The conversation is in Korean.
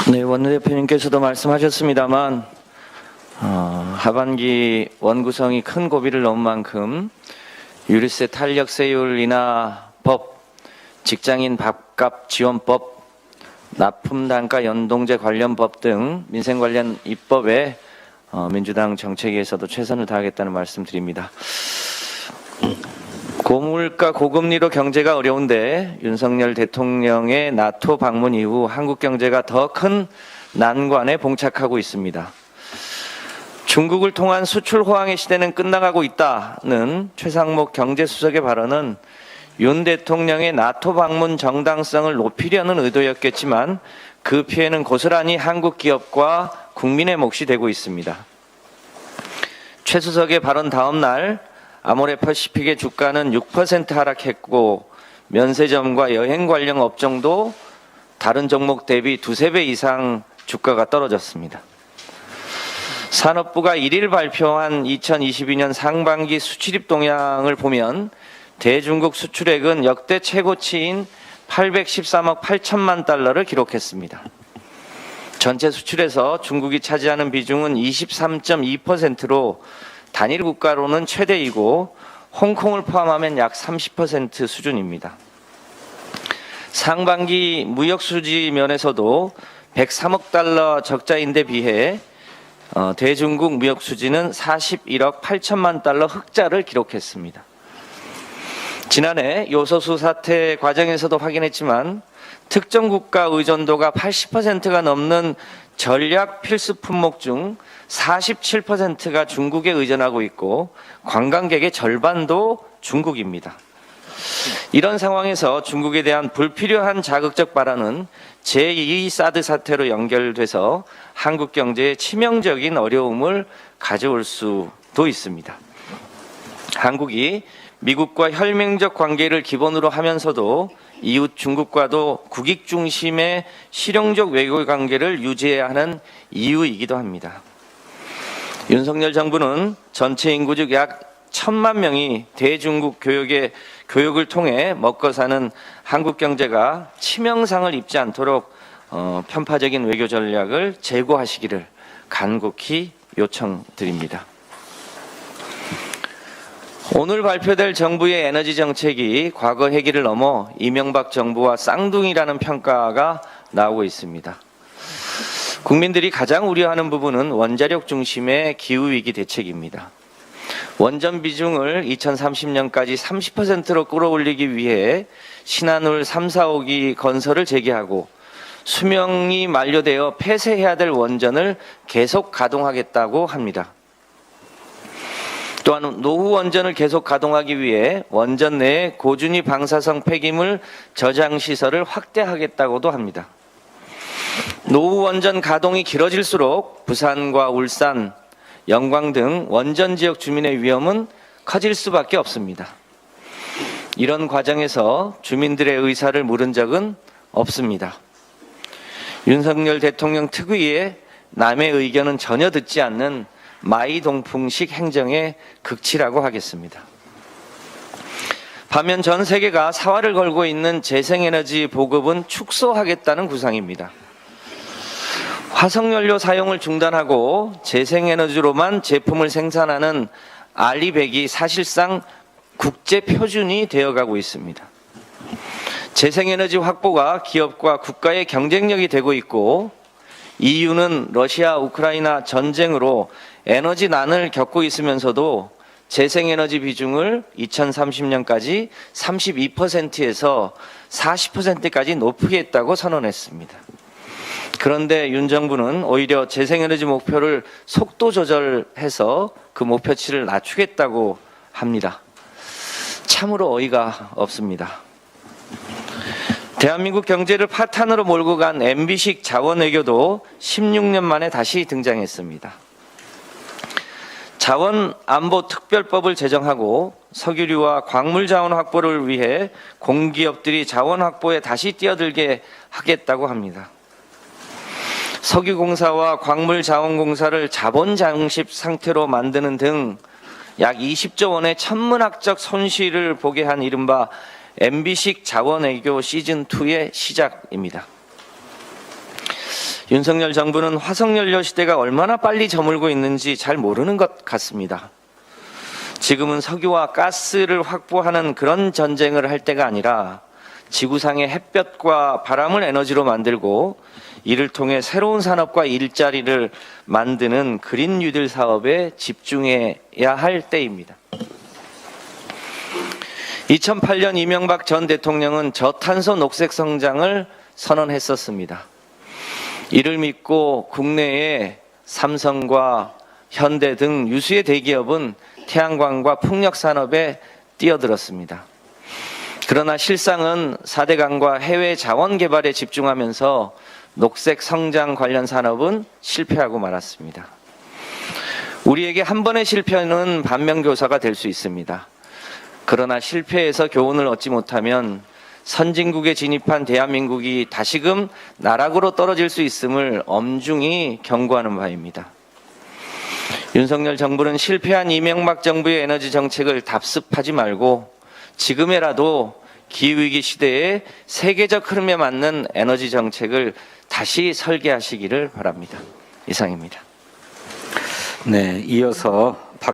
네, 원내대표님께서도 말씀하셨습니다만 하반기 원구성이 큰 고비를 넘은 만큼 유류세 탄력세율 인하 법, 직장인 밥값 지원법, 납품단가 연동제 관련 법 등 민생 관련 입법에 민주당 정책위에서도 최선을 다하겠다는 말씀드립니다. 고물가 고금리로 경제가 어려운데 윤석열 대통령의 나토 방문 이후 한국 경제가 더 큰 난관에 봉착하고 있습니다. 중국을 통한 수출 호황의 시대는 끝나가고 있다는 최상목 경제수석의 발언은 윤 대통령의 나토 방문 정당성을 높이려는 의도였겠지만 그 피해는 고스란히 한국 기업과 국민의 몫이 되고 있습니다. 최 수석의 발언 다음 날 아모레퍼시픽의 주가는 6% 하락했고 면세점과 여행 관련 업종도 다른 종목 대비 두세 배 이상 주가가 떨어졌습니다. 산업부가 1일 발표한 2022년 상반기 수출입 동향을 보면 대중국 수출액은 역대 최고치인 813억 8천만 달러를 기록했습니다. 전체 수출에서 중국이 차지하는 비중은 23.2%로 단일 국가로는 최대이고 홍콩을 포함하면 약 30% 수준입니다. 상반기 무역 수지 면에서도 103억 달러 적자인데 비해 대중국 무역 수지는 41억 8천만 달러 흑자를 기록했습니다. 지난해 요소수 사태 과정에서도 확인했지만 특정 국가 의존도가 80%가 넘는 전략 필수 품목 중 47%가 중국에 의존하고 있고 관광객의 절반도 중국입니다. 이런 상황에서 중국에 대한 불필요한 자극적 발언은 제2 사드 사태로 연결돼서 한국 경제에 치명적인 어려움을 가져올 수도 있습니다. 한국이 미국과 혈맹적 관계를 기본으로 하면서도 이웃 중국과도 국익 중심의 실용적 외교 관계를 유지해야 하는 이유이기도 합니다. 윤석열 정부는 전체 인구 중 약 1,000만 명이 대중국 교육을 통해 먹고 사는 한국 경제가 치명상을 입지 않도록 편파적인 외교 전략을 재고하시기를 간곡히 요청드립니다. 오늘 발표될 정부의 에너지 정책이 과거 해기를 넘어 이명박 정부와 쌍둥이라는 평가가 나오고 있습니다. 국민들이 가장 우려하는 부분은 원자력 중심의 기후위기 대책입니다. 원전 비중을 2030년까지 30%로 끌어올리기 위해 신한울 3, 4호기 건설을 재개하고 수명이 만료되어 폐쇄해야 될 원전을 계속 가동하겠다고 합니다. 또한 노후 원전을 계속 가동하기 위해 원전 내에 고준위 방사성 폐기물 저장 시설을 확대하겠다고도 합니다. 노후 원전 가동이 길어질수록 부산과 울산, 영광 등 원전 지역 주민의 위험은 커질 수밖에 없습니다. 이런 과정에서 주민들의 의사를 물은 적은 없습니다. 윤석열 대통령 특유의 남의 의견은 전혀 듣지 않는 마이동풍식 행정의 극치라고 하겠습니다. 반면 전 세계가 사활을 걸고 있는 재생에너지 보급은 축소하겠다는 구상입니다. 화석연료 사용을 중단하고 재생에너지로만 제품을 생산하는 알리백이 사실상 국제 표준이 되어가고 있습니다. 재생에너지 확보가 기업과 국가의 경쟁력이 되고 있고 EU는 러시아 우크라이나 전쟁으로 에너지 난을 겪고 있으면서도 재생에너지 비중을 2030년까지 32%에서 40%까지 높이겠다고 선언했습니다. 그런데 윤 정부는 오히려 재생에너지 목표를 속도 조절해서 그 목표치를 낮추겠다고 합니다. 참으로 어이가 없습니다. 대한민국 경제를 파탄으로 몰고 간 MB식 자원외교도 16년 만에 다시 등장했습니다. 자원안보특별법을 제정하고 석유류와 광물자원 확보를 위해 공기업들이 자원 확보에 다시 뛰어들게 하겠다고 합니다. 석유공사와 광물자원공사를 자본장식 상태로 만드는 등 약 20조 원의 천문학적 손실을 보게 한 이른바 MB식 자원외교 시즌2의 시작입니다. 윤석열 정부는 화석연료 시대가 얼마나 빨리 저물고 있는지 잘 모르는 것 같습니다. 지금은 석유와 가스를 확보하는 그런 전쟁을 할 때가 아니라 지구상의 햇볕과 바람을 에너지로 만들고 이를 통해 새로운 산업과 일자리를 만드는 그린 뉴딜 사업에 집중해야 할 때입니다. 2008년 이명박 전 대통령은 저탄소 녹색 성장을 선언했었습니다. 이를 믿고 국내에 삼성과 현대 등 유수의 대기업은 태양광과 풍력 산업에 뛰어들었습니다. 그러나 실상은 4대 강과 해외 자원 개발에 집중하면서 녹색 성장 관련 산업은 실패하고 말았습니다. 우리에게 한 번의 실패는 반면교사가 될 수 있습니다. 그러나 실패에서 교훈을 얻지 못하면 선진국에 진입한 대한민국이 다시금 나락으로 떨어질 수 있음을 엄중히 경고하는 바입니다. 윤석열 정부는 실패한 이명박 정부의 에너지 정책을 답습하지 말고 지금에라도 기후위기 시대에 세계적 흐름에 맞는 에너지 정책을 다시 설계하시기를 바랍니다. 이상입니다. 네, 이어서